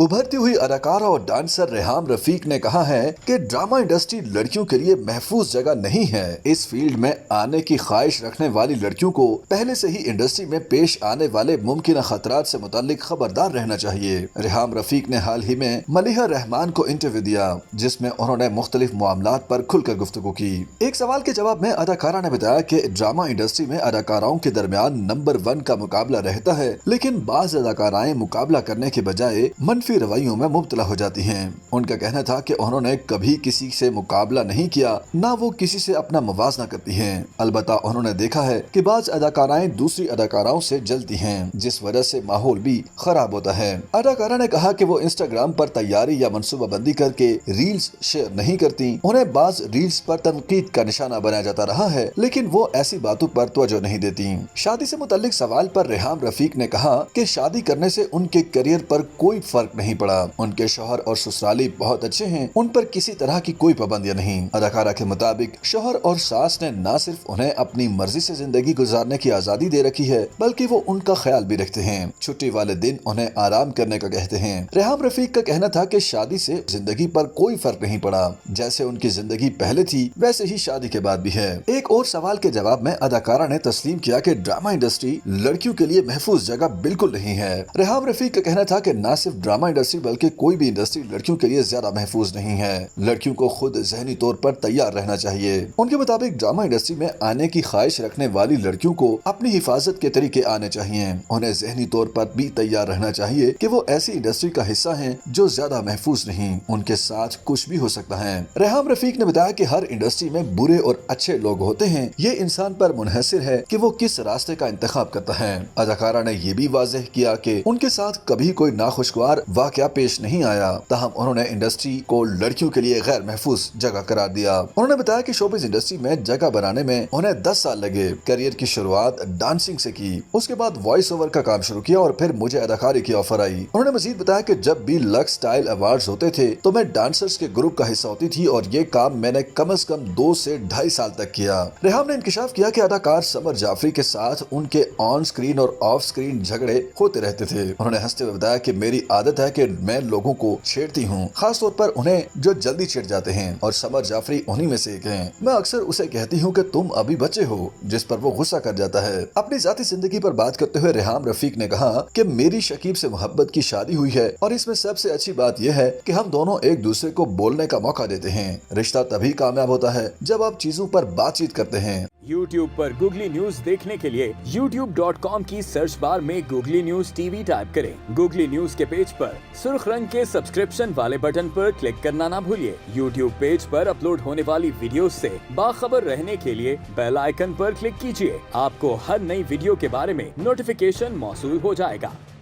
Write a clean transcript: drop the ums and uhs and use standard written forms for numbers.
उभरती हुई अदाकारा और डांसर रेहाम रफीक ने कहा है कि ड्रामा इंडस्ट्री लड़कियों के लिए महफूज जगह नहीं है। इस फील्ड में आने की ख्वाहिश रखने वाली लड़कियों को पहले से ही इंडस्ट्री में पेश आने वाले मुमकिन खतरात से मुतालिक खबरदार रहना चाहिए। रेहाम रफीक ने हाल ही में मलिहा रहमान को इंटरव्यू दिया, जिसमें उन्होंने मुख्तलिफ मामलात पर खुलकर गुफ्तगू की। एक सवाल के जवाब में अदाकारा ने बताया कि ड्रामा इंडस्ट्री में अदाकाराओं के दरमियान नंबर 1 का मुकाबला रहता है, लेकिन बाज अदाकाराएं मुकाबला करने के बजाय मनफी रवैयों में मुब्तला हो जाती हैं। उनका कहना था कि उन्होंने कभी किसी से मुकाबला नहीं किया, ना वो किसी से अपना मुवाजना करती हैं। अलबत्ता उन्होंने देखा है कि बाज अदाकाराएं दूसरी अदाकाराओं से जलती हैं, जिस वजह से माहौल भी खराब होता है। अदाकारा ने कहा कि वो इंस्टाग्राम पर तैयारी या मनसूबाबंदी करके रील्स शेयर नहीं करती। उन्हें बाज रील्स पर तनकीद का निशाना बनाया जाता रहा है, लेकिन वो ऐसी बातों पर तवज्जो नहीं देती। शादी से मुताल्लिक सवाल पर रेहाम रफीक ने कहा कि शादी करने से उनके करियर पर कोई फर्क नहीं पड़ा। उनके शौहर और ससुराली बहुत अच्छे हैं, उन पर किसी तरह की कोई पाबंदियां नहीं। अदाकारा के मुताबिक शौहर और सास ने न सिर्फ उन्हें अपनी मर्जी से जिंदगी गुजारने की आजादी दे रखी है, बल्कि वो उनका ख्याल भी रखते हैं। छुट्टी वाले दिन उन्हें आराम करने का कहते हैं। रेहाम रफीक का कहना था कि शादी से जिंदगी पर कोई फर्क नहीं पड़ा। जैसे उनकी जिंदगी पहले थी, वैसे ही शादी के बाद भी है। एक और सवाल के जवाब में अदाकारा ने तस्लीम किया कि ड्रामा इंडस्ट्री लड़कियों के लिए महफूज जगह बिल्कुल नहीं है। रेहाम रफीक का कहना था कि न सिर्फ ड्रामा इंडस्ट्री बल्कि कोई भी इंडस्ट्री लड़कियों के लिए ज्यादा महफूज नहीं है। लड़कियों को खुद ज़हनी तौर पर तैयार रहना चाहिए। उनके मुताबिक ड्रामा इंडस्ट्री में आने की ख्वाहिश रखने वाली लड़कियों को अपनी हिफाजत के तरीके आने चाहिए। उन्हें ज़हनी तौर पर भी तैयार रहना चाहिए कि वो ऐसी इंडस्ट्री का हिस्सा हैं जो ज्यादा महफूज नहीं, उनके साथ कुछ भी हो सकता है। रेहाम रफीक ने बताया कि हर इंडस्ट्री में बुरे और अच्छे लोग होते हैं। ये इंसान पर मुनहसिर है कि वो किस रास्ते का इंतखाब करता है। अदाकारा ने ये भी वाज़ेह किया कि उनके साथ कभी कोई नाखुशगवार वाकया पेश नहीं आया, ताहम उन्होंने इंडस्ट्री को लड़कियों के लिए गैर महफूज जगह करार दिया। उन्होंने बताया कि शोबिज़ इंडस्ट्री में जगह बनाने में उन्हें 10 साल लगे। करियर की शुरुआत डांसिंग से की, उसके बाद वॉइस ओवर का काम शुरू किया और फिर मुझे अदाकारी की ऑफर आई। उन्होंने मजीद बताया कि जब भी लक्स स्टाइल अवार्ड्स होते थे तो मैं डांसर्स के ग्रुप का हिस्सा होती थी और ये काम मैंने कम से कम 2 से 2.5 साल तक किया। रेहाम ने इंकशाफ किया कि अदाकार समर जाफरी के साथ उनके ऑन स्क्रीन और ऑफ स्क्रीन झगड़े होते रहते थे। उन्होंने हंसते हुए बताया कि मेरी आदत है कि मैं लोगों को छेड़ती हूँ, खास तौर पर उन्हें जो जल्दी छिड़ जाते हैं, और समर जाफरी उन्हीं में से एक हैं। मैं अक्सर उसे कहती हूँ कि तुम अभी बच्चे हो, जिस पर वो गुस्सा कर जाता है। अपनी जाती जिंदगी पर बात करते हुए रेहाम रफीक ने कहा कि मेरी शकीब से मोहब्बत की शादी हुई है और इसमें सबसे अच्छी बात यह है कि हम दोनों एक दूसरे को बोलने का मौका देते हैं। रिश्ता तभी कामयाब होता है जब आप चीजों पर बातचीत करते हैं। YouTube पर गूगली न्यूज देखने के लिए youtube.com की सर्च बार में गूगली न्यूज टीवी टाइप करें। गूगली न्यूज के पेज पर सुर्ख रंग के सब्सक्रिप्शन वाले बटन पर क्लिक करना ना भूलिए। YouTube पेज पर अपलोड होने वाली वीडियोस से बाखबर रहने के लिए बेल आइकन पर क्लिक कीजिए। आपको हर नई वीडियो के बारे में नोटिफिकेशन मौसूल हो जाएगा।